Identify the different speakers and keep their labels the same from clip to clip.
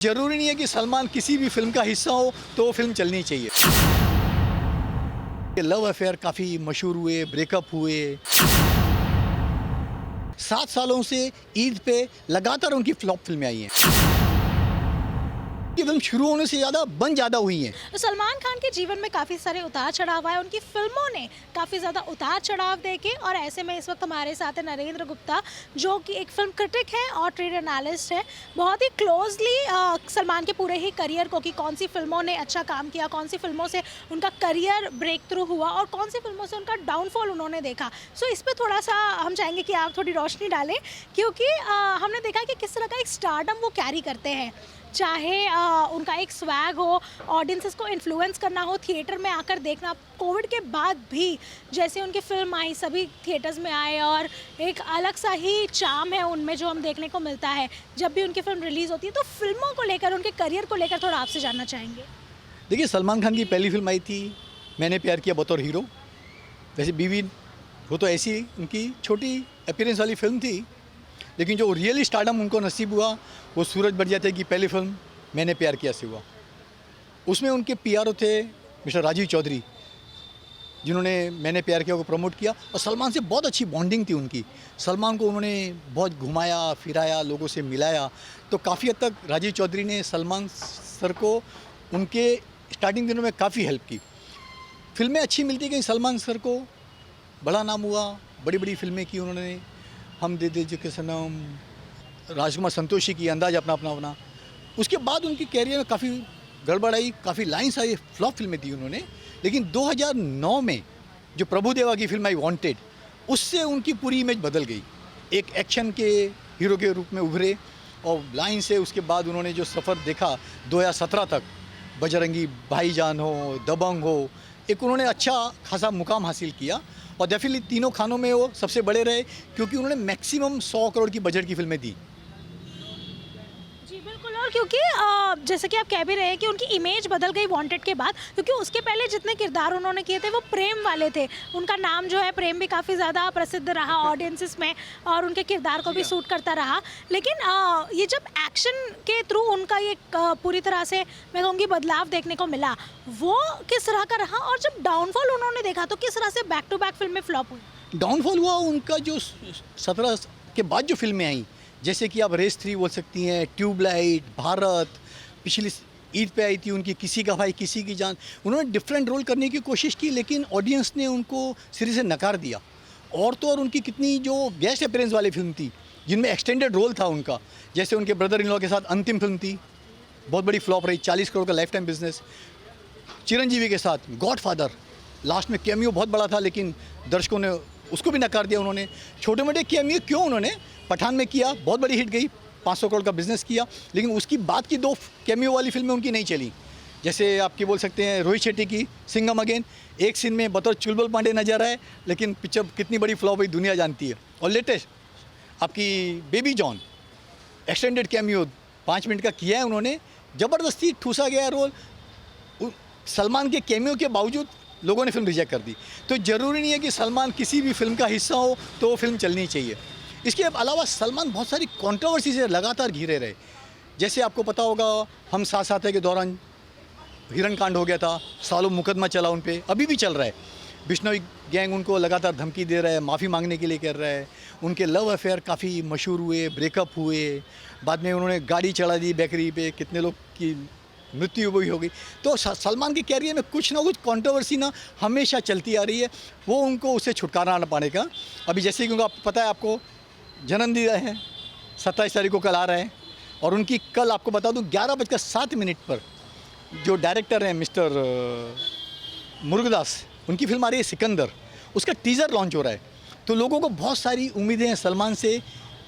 Speaker 1: जरूरी नहीं है कि सलमान किसी भी फिल्म का हिस्सा हो तो वो फिल्म चलनी चाहिए। लव अफेयर काफ़ी मशहूर हुए, ब्रेकअप हुए। 7 सालों से ईद पे लगातार उनकी फ्लॉप फिल्में आई हैं। ये फिल्म शुरू होने से ज़्यादा बंद ज़्यादा हुई हैं।
Speaker 2: तो सलमान खान के जीवन में काफ़ी सारे उतार चढ़ाव आए, उनकी फिल्मों ने काफ़ी ज़्यादा उतार चढ़ाव देखे। और ऐसे में इस वक्त हमारे साथ है नरेंद्र गुप्ता, जो कि एक फिल्म क्रिटिक है और ट्रेड एनालिस्ट है। बहुत ही क्लोजली सलमान के पूरे ही करियर को, कि कौन सी फिल्मों ने अच्छा काम किया, कौन सी फिल्मों से उनका करियर ब्रेक थ्रू हुआ और कौन सी फिल्मों से उनका डाउनफॉल उन्होंने देखा। सो इस पर थोड़ा सा हम चाहेंगे कि आप थोड़ी रोशनी डालें, क्योंकि हमने देखा कि किस तरह का एक स्टारडम वो कैरी करते हैं। चाहे उनका एक स्वैग हो, ऑडियंसेस को इन्फ्लुएंस करना हो, थिएटर में आकर देखना। कोविड के बाद भी जैसे उनकी फिल्म आई, सभी थिएटर्स में आए और एक अलग सा ही चार्म है उनमें जो हम देखने को मिलता है जब भी उनकी फिल्म रिलीज़ होती है। तो फिल्मों को लेकर, उनके करियर को लेकर थोड़ा आपसे जानना चाहेंगे।
Speaker 1: देखिए, सलमान खान की पहली फिल्म आई थी मैंने प्यार किया बतौर हीरो। वैसे बीवी वो तो ऐसी उनकी छोटी अपीयरेंस वाली फिल्म थी, लेकिन जो रियली स्टारडम उनको नसीब हुआ वो सूरज बड़जात्या की पहली फिल्म मैंने प्यार किया से हुआ। उसमें उनके पीआरओ थे मिस्टर राजीव चौधरी, जिन्होंने मैंने प्यार किया को प्रमोट किया। और सलमान से बहुत अच्छी बॉन्डिंग थी उनकी। सलमान को उन्होंने बहुत घुमाया फिराया, लोगों से मिलाया। तो काफ़ी हद तक राजीव चौधरी ने सलमान सर को उनके स्टार्टिंग दिनों में काफ़ी हेल्प की। फिल्में अच्छी मिलती गई, सलमान सर को बड़ा नाम हुआ, बड़ी बड़ी फिल्में की उन्होंने। हम दे दे के सनम, राजकुमार संतोषी की, अंदाज अपना अपना अपना। उसके बाद उनकी कैरियर में काफ़ी गड़बड़ आई, काफ़ी लाइन्स आई, फ्लॉप फिल्में दी उन्होंने। लेकिन 2009 में जो प्रभुदेवा की फिल्म आई वांटेड, उससे उनकी पूरी इमेज बदल गई। एक एक्शन के हीरो के रूप में उभरे और लाइन से उसके बाद उन्होंने जो सफ़र देखा 2017 तक, बजरंगी भाईजान हो, दबंग हो, एक उन्होंने अच्छा खासा मुकाम हासिल किया। और डेफिनेटली तीनों खानों में वो सबसे बड़े रहे, क्योंकि उन्होंने मैक्सिमम 100 करोड़ की बजट की फिल्में दी।
Speaker 2: जी बिल्कुल। और क्योंकि जैसे कि आप कह भी रहे हैं कि उनकी इमेज बदल गई वांटेड के बाद, क्योंकि उसके पहले जितने किरदार उन्होंने किए थे वो प्रेम वाले थे। उनका नाम जो है प्रेम भी काफ़ी ज़्यादा प्रसिद्ध रहा ऑडियंसेस में और उनके किरदार को भी सूट करता रहा। लेकिन ये जब एक्शन के थ्रू उनका ये पूरी तरह से मैं कहूँगी बदलाव देखने को मिला, वो किस तरह का रहा? और जब डाउनफॉल उन्होंने देखा तो किस तरह से बैक टू बैक फिल्में फ्लॉप हुई?
Speaker 1: डाउनफॉल हुआ उनका जो 17 के बाद जो फिल्में आई, जैसे कि आप रेस 3 बोल सकती हैं, ट्यूबलाइट, भारत, पिछली ईद पे आई थी उनकी किसी का भाई किसी की जान। उन्होंने डिफरेंट रोल करने की कोशिश की, लेकिन ऑडियंस ने उनको सिरे से नकार दिया। और तो और उनकी कितनी जो गेस्ट अपीयरेंस वाली फिल्म थी, जिनमें एक्सटेंडेड रोल था उनका, जैसे उनके ब्रदर इन लॉ के साथ अंतिम फिल्म थी, बहुत बड़ी फ्लॉप रही, 40 करोड़ का लाइफ टाइम बिजनेस। चिरंजीवी के साथ गॉडफादर, लास्ट में कैमियो बहुत बड़ा था, लेकिन दर्शकों ने उसको भी नकार दिया। उन्होंने छोटे मोटे कैमियो क्यों, उन्होंने पठान में किया, बहुत बड़ी हिट गई, 500 करोड़ का बिजनेस किया, लेकिन उसकी बाद की 2 कैमियो वाली फिल्में उनकी नहीं चली। जैसे आपकी बोल सकते हैं रोहित शेट्टी की सिंघम अगेन, एक सीन में बतौर चुलबुल पांडे नजर आए, लेकिन पिक्चर कितनी बड़ी फ्लॉप हुई दुनिया जानती है। और लेटेस्ट आपकी baby John, extended cameo 5 minute का किया है उन्होंने, ज़बरदस्ती ठूसा गया रोल। सलमान के कैमियो के बावजूद लोगों ने फिल्म रिजेक्ट कर दी। तो ज़रूरी नहीं है कि सलमान किसी भी फिल्म का हिस्सा हो तो वो फिल्म चलनी चाहिए। इसके अलावा सलमान बहुत सारी कंट्रोवर्सी से लगातार घिरे रहे। जैसे आपको पता होगा, हम साथ साथ है के दौरान हिरण कांड हो गया था, सालों मुकदमा चला उन पे, अभी भी चल रहा है। बिश्नोई गैंग उनको लगातार धमकी दे रहा है, माफ़ी मांगने के लिए कर रहा है। उनके लव अफेयर काफ़ी मशहूर हुए, ब्रेकअप हुए, बाद में उन्होंने गाड़ी चढ़ा दी बेकरी पे, कितने लोग की मृत्यु भी हो गई। तो सलमान के कैरियर में कुछ ना कुछ कंट्रोवर्सी ना हमेशा चलती आ रही है, वो उनको उससे छुटकारा ना पाने का। अभी जैसे कि उनको पता है, आपको जन्मदिन है 27 तारीख को कल आ रहा है, और उनकी कल आपको बता दूं 11:07 पर जो डायरेक्टर हैं मिस्टर मुरुगदास, उनकी फिल्म आ रही है सिकंदर, उसका टीज़र लॉन्च हो रहा है। तो लोगों को बहुत सारी उम्मीदें हैं सलमान से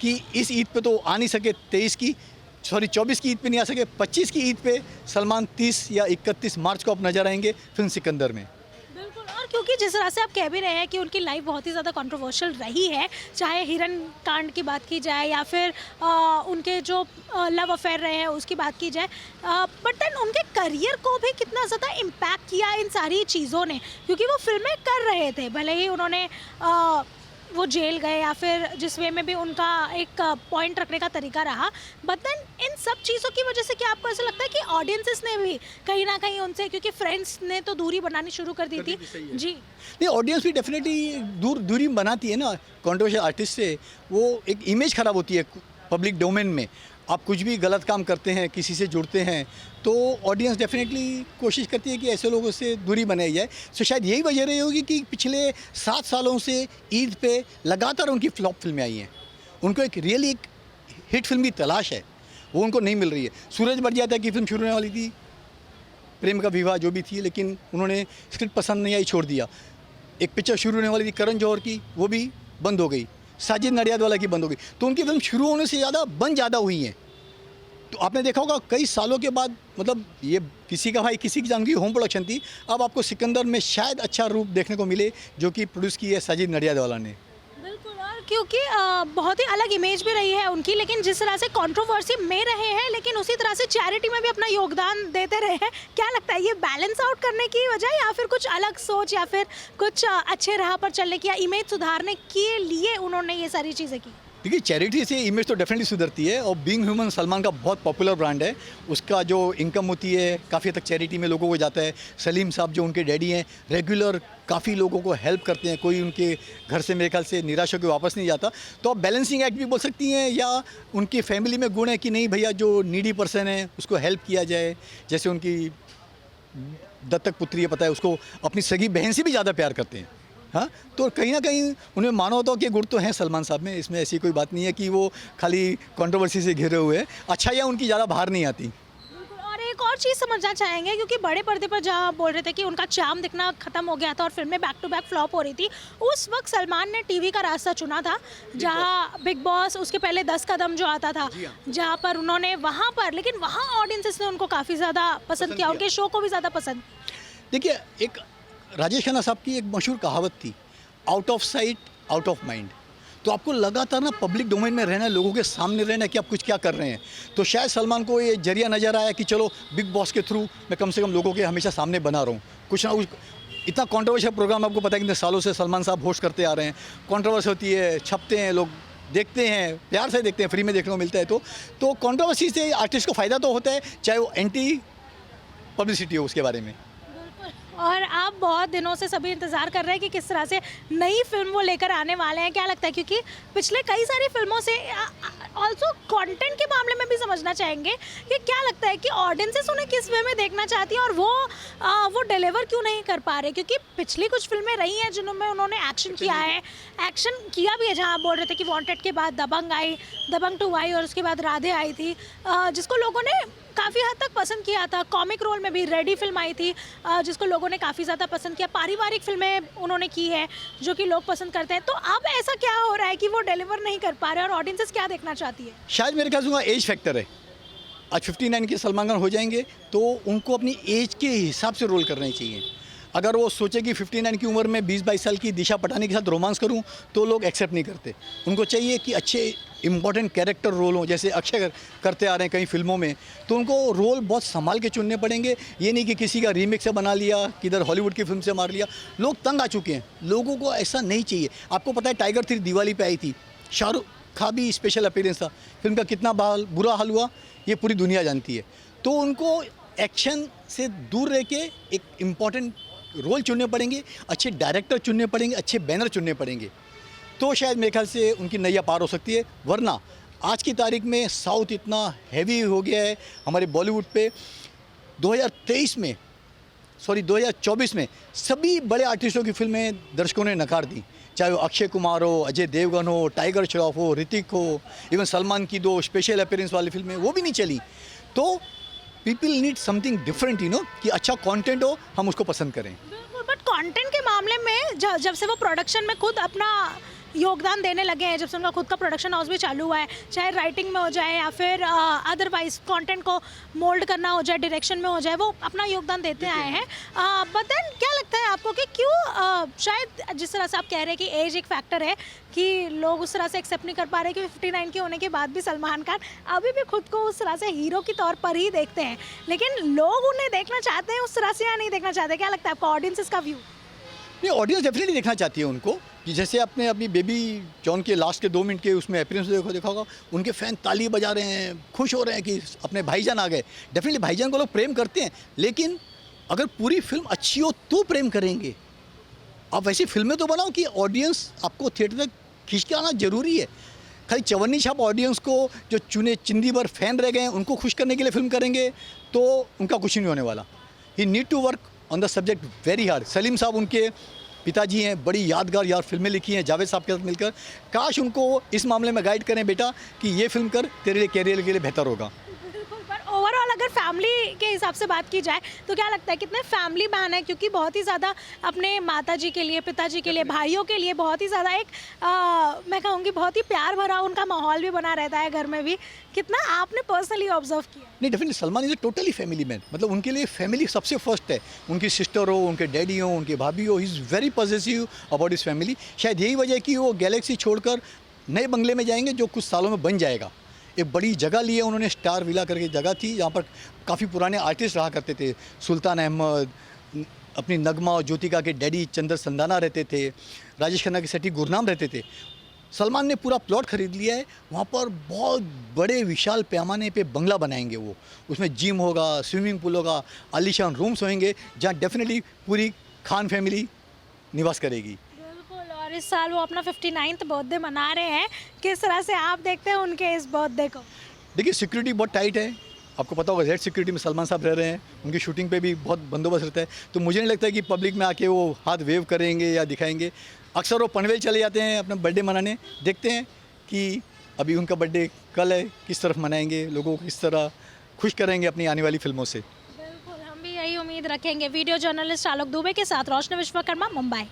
Speaker 1: कि इस ईद पे तो आ नहीं सके, 24 की ईद पे नहीं आ सके, 25 की ईद पे सलमान 30 या 31 मार्च को आप नजर आएंगे फिल्म सिकंदर में।
Speaker 2: बिल्कुल। और क्योंकि जिस तरह से आप कह भी रहे हैं कि उनकी लाइफ बहुत ही ज़्यादा कंट्रोवर्शियल रही है, चाहे हिरन कांड की बात की जाए या फिर उनके जो लव अफेयर रहे हैं उसकी बात की जाए, बट देन उनके करियर को भी कितना ज़्यादा इम्पैक्ट किया इन सारी चीज़ों ने, क्योंकि वो फिल्में कर रहे थे, भले ही उन्होंने वो जेल गए या फिर जिस वे में भी उनका एक पॉइंट रखने का तरीका रहा, बट देन इन सब चीज़ों की वजह से क्या आपको ऐसा लगता है कि ऑडियंसेस ने भी कहीं ना कहीं उनसे, क्योंकि फ्रेंड्स ने तो दूरी बनानी शुरू कर दी थी जी।
Speaker 1: नहीं, ऑडियंस भी डेफिनेटली दूरी बनाती है ना कंट्रोवर्शियल आर्टिस्ट से। वो एक इमेज ख़राब होती है पब्लिक डोमेन में। आप कुछ भी गलत काम करते हैं, किसी से जुड़ते हैं, तो ऑडियंस डेफिनेटली कोशिश करती है कि ऐसे लोगों से दूरी बनाई जाए। सो शायद यही वजह रही होगी कि पिछले 7 सालों से ईद पे लगातार उनकी फ्लॉप फिल्में आई हैं। उनको एक रियली एक हिट फिल्म की तलाश है, वो उनको नहीं मिल रही है। सूरज बरजात्या की फिल्म शुरू होने वाली थी, प्रेम का विवाह जो भी थी, लेकिन उन्होंने स्क्रिप्ट पसंद नहीं आई, छोड़ दिया। एक पिक्चर शुरू होने वाली थी करण जौहर की, वो भी बंद हो गई। साजिद नडियादवाला की बंद हो गई। तो उनकी फिल्म शुरू होने से ज़्यादा बंद ज़्यादा हुई हैं। तो आपने देखा होगा कई सालों के बाद, मतलब ये किसी का भाई किसी की जान की होम प्रोडक्शन थी, अब आपको सिकंदर में शायद अच्छा रूप देखने को मिले, जो कि प्रोड्यूस की है साजिद नडियादवाला ने।
Speaker 2: बिल्कुल, और क्योंकि बहुत ही अलग इमेज भी रही है उनकी, लेकिन जिस तरह से कंट्रोवर्सी में रहे हैं, लेकिन उसी तरह से चैरिटी में भी अपना योगदान देते रहे हैं। क्या लगता है, ये बैलेंस आउट करने की वजह या फिर कुछ अलग सोच या फिर कुछ अच्छे राह पर चलने की या इमेज सुधारने के लिए उन्होंने ये सारी चीज़ें की?
Speaker 1: देखिए, चैरिटी से इमेज तो डेफिनेटली सुधरती है, और बीइंग ह्यूमन सलमान का बहुत पॉपुलर ब्रांड है। उसका जो इनकम होती है काफ़ी हद तक चैरिटी में लोगों को जाता है। सलीम साहब जो उनके डैडी हैं, रेगुलर काफ़ी लोगों को हेल्प करते हैं। कोई उनके घर से मेरे ख्याल से निराश होकर वापस नहीं जाता। तो आप बैलेंसिंग एक्ट भी बोल सकती हैं, या उनकी फैमिली में गुण है कि नहीं भैया जो नीडी पर्सन है उसको हेल्प किया जाए। जैसे उनकी दत्तक पुत्री है, पता है उसको अपनी सगी बहन से भी ज़्यादा प्यार करते हैं। हाँ, तो कहीं ना कहीं उन्हें मानवता के गुण तो हैं सलमान साहब में। इसमें ऐसी कोई बात नहीं है कि वो खाली कंट्रोवर्सी से घिरे हुए हैं। अच्छाइयाँ उनकी ज़्यादा बाहर नहीं आती।
Speaker 2: बिल्कुल, और एक और चीज़ समझना चाहेंगे, क्योंकि बड़े पर्दे पर जहाँ आप बोल रहे थे कि उनका चार्म दिखना खत्म हो गया था और फिल्में बैक टू बैक फ्लॉप हो रही थी, उस वक्त सलमान ने टीवी का रास्ता चुना था, जहाँ बिग बॉस, उसके पहले 10 कदम जो आता था, जहाँ पर उन्होंने वहाँ पर, लेकिन वहाँ ऑडियंसेस ने उनको काफ़ी ज़्यादा पसंद किया, उनके शो को भी ज़्यादा पसंद।
Speaker 1: देखिए, एक राजेश खन्ना साहब की एक मशहूर कहावत थी, out of sight out of mind. तो आपको लगातार ना पब्लिक डोमेन में रहना है, लोगों के सामने रहना है कि आप कुछ क्या कर रहे हैं। तो शायद सलमान को ये जरिया नज़र आया कि चलो बिग बॉस के थ्रू मैं कम से कम लोगों के हमेशा सामने बना रहा हूँ, कुछ ना कुछ। इतना कॉन्ट्रोवर्शियल प्रोग्राम आपको पता है कितने सालों से सलमान साहब होस्ट करते आ रहे हैं। कॉन्ट्रोवर्सी होती है, छपते हैं, लोग देखते हैं, प्यार से देखते हैं, फ्री में देखने को मिलता है। तो कॉन्ट्रोवर्सी से आर्टिस्ट को फ़ायदा तो होता है, चाहे वो एंटी पब्लिसिटी हो उसके बारे में।
Speaker 2: और आप बहुत दिनों से सभी इंतज़ार कर रहे हैं कि किस तरह से नई फिल्म वो लेकर आने वाले हैं। क्या लगता है, क्योंकि पिछले कई सारी फिल्मों से ऑल्सो कंटेंट के मामले में भी समझना चाहेंगे कि क्या लगता है कि ऑडियंसेस उन्हें किस वे में देखना चाहती हैं और वो डिलीवर क्यों नहीं कर पा रहे। क्योंकि पिछली कुछ फिल्में रही हैं जिनमें उन्होंने एक्शन किया है, एक्शन किया भी है, जहाँ आप बोल रहे थे कि वांटेड के बाद दबंग आई, दबंग 2 आई, और उसके बाद राधे आई थी, जिसको लोगों ने काफ़ी हद तक पसंद किया था। कॉमिक रोल में भी रेडी फिल्म आई थी, जिसको लोगों ने काफ़ी ज़्यादा पसंद किया। पारिवारिक फिल्में उन्होंने की है जो कि लोग पसंद करते हैं। तो अब ऐसा क्या हो रहा है कि वो डिलीवर नहीं कर पा रहे और ऑडियंसेस क्या देखना चाहती है?
Speaker 1: शायद मेरे ख्याल से एज फैक्टर है। आज 59 के सलमान खान हो जाएंगे तो उनको अपनी एज के हिसाब से रोल करने चाहिए। अगर वो सोचे कि 59 की उम्र में 20-22 साल की दिशा पटानी के साथ रोमांस करूं, तो लोग एक्सेप्ट नहीं करते। उनको चाहिए कि अच्छे इंपॉर्टेंट कैरेक्टर रोल हों, जैसे अक्षय करते आ रहे हैं कई फिल्मों में। तो उनको रोल बहुत संभाल के चुनने पड़ेंगे। ये नहीं कि किसी का रीमेक से बना लिया, किधर हॉलीवुड की फिल्म से मार लिया। लोग तंग आ चुके हैं, लोगों को ऐसा नहीं चाहिए। आपको पता है टाइगर 3 दिवाली पे आई थी, शाहरुख खान भी स्पेशल अपीयरेंस था। फिल्म का कितना बुरा हाल हुआ ये पूरी दुनिया जानती है। तो उनको एक्शन से दूर रह के एक इम्पॉर्टेंट रोल चुनने पड़ेंगे, अच्छे डायरेक्टर चुनने पड़ेंगे, अच्छे बैनर चुनने पड़ेंगे। तो शायद मेरे ख्याल से उनकी नैया पार हो सकती है। वरना आज की तारीख में साउथ इतना हैवी हो गया है हमारे बॉलीवुड पे। 2024 में सभी बड़े आर्टिस्टों की फिल्में दर्शकों ने नकार दी, चाहे वो अक्षय कुमार हो, अजय देवगन हो, टाइगर श्रॉफ हो, ऋतिक हो, इवन सलमान की 2 स्पेशल अपीयरेंस वाली फिल्में वो भी नहीं चली। तो पीपल नीड समथिंग डिफरेंट, कि अच्छा कंटेंट हो, हम उसको पसंद करें।
Speaker 2: बिल्कुल, बट कंटेंट के मामले में जब से वो प्रोडक्शन में खुद अपना योगदान देने लगे हैं, जब से उनका खुद का प्रोडक्शन हाउस भी चालू हुआ है, चाहे राइटिंग में हो जाए या फिर अदरवाइज कंटेंट को मोल्ड करना हो जाए, डायरेक्शन में हो जाए, वो अपना योगदान देते आए हैं। बट देन क्या लगता है आपको कि क्यों शायद जिस तरह से आप कह रहे हैं कि एज एक फैक्टर है कि लोग उस तरह से एक्सेप्ट नहीं कर पा रहे कि 59 के होने के बाद भी सलमान खान अभी भी खुद को उस तरह से हीरो के तौर पर ही देखते हैं, लेकिन लोग उन्हें देखना चाहते हैं उस तरह से या नहीं देखना चाहते? क्या लगता है आपको ऑडियंसेस का व्यू?
Speaker 1: नहीं, ऑडियंस डेफिनेटली देखना चाहती है उनको, कि जैसे आपने अपनी बेबी जॉन के लास्ट के 2 मिनट के उसमें अपीयरेंस देखा होगा, उनके फ़ैन ताली बजा रहे हैं, खुश हो रहे हैं कि अपने भाईजान आ गए। डेफिनेटली भाईजान को लोग प्रेम करते हैं, लेकिन अगर पूरी फिल्म अच्छी हो तो प्रेम करेंगे। आप वैसी फिल्में तो बनाओ कि ऑडियंस आपको थिएटर तक खींच के आना ज़रूरी है। खाली चवन्नी छाप ऑडियंस को जो चुने चिंदी भर फैन रह गए हैं उनको खुश करने के लिए फिल्म करेंगे तो उनका कुछ नहीं होने वाला। He need to work on the subject very hard. Salim sahab उनके पिताजी हैं, बड़ी यादगार फिल्में लिखी हैं जावेद साहब के साथ मिलकर। काश उनको इस मामले में गाइड करें, बेटा कि ये फिल्म कर, तेरे लिए कैरियर के लिए बेहतर होगा।
Speaker 2: पर ओवरऑल अगर फैमिली के हिसाब से बात की जाए तो क्या लगता है कितने फैमिली मैन है, क्योंकि बहुत ही ज़्यादा अपने माताजी के लिए, पिताजी के लिए, भाइयों के लिए बहुत ही ज़्यादा एक मैं कहूँगी बहुत ही प्यार भरा उनका माहौल भी बना रहता है घर में भी। कितना आपने पर्सनली ऑब्जर्व किया?
Speaker 1: नहीं, definitely Salman is a totally family man. मतलब उनके लिए फैमिली सबसे फर्स्ट है। उनकी सिस्टर हो, उनके डैडी हो, उनके भाभी हो, he is very positive about his family. शायद यही वजह है कि वो गैलेक्सी छोड़कर नए बंगले में जाएंगे जो कुछ सालों में बन जाएगा। एक बड़ी जगह ली है उन्होंने, स्टार विला करके जगह थी जहाँ पर काफ़ी पुराने आर्टिस्ट रहा करते थे। सुल्तान अहमद, अपनी नगमा और ज्योतिका के डैडी चंद्र संदाना रहते थे, राजेश खन्ना के सेठी गुरनाम रहते थे। सलमान ने पूरा प्लॉट खरीद लिया है, वहाँ पर बहुत बड़े विशाल पैमाने पे बंगला बनाएंगे वो। उसमें जिम होगा, स्विमिंग पूल होगा, आलीशान रूम्स होंगे जहाँ डेफिनेटली पूरी खान फैमिली निवास करेगी।
Speaker 2: बिल्कुल, और इस साल वो अपना 59th बर्थडे मना रहे हैं। किस तरह से आप देखते हैं उनके इस बर्थडे को?
Speaker 1: देखिए, सिक्योरिटी बहुत टाइट है, आपको पता होगा। जेड सिक्योरिटी में सलमान साहब रह रहे हैं, उनकी शूटिंग पे भी बहुत बंदोबस्त रहता है। तो मुझे नहीं लगता है कि पब्लिक में आके वो हाथ वेव करेंगे या दिखाएंगे। अक्सर वो पनवेल चले जाते हैं अपना बर्थडे मनाने। देखते हैं कि अभी उनका बर्थडे कल है, किस तरफ मनाएंगे, लोगों को किस तरह खुश करेंगे अपनी आने वाली फिल्मों से।
Speaker 2: बिल्कुल, हम भी यही उम्मीद रखेंगे। वीडियो जर्नलिस्ट आलोक दुबे के साथ रोशनी विश्वकर्मा, मुंबई।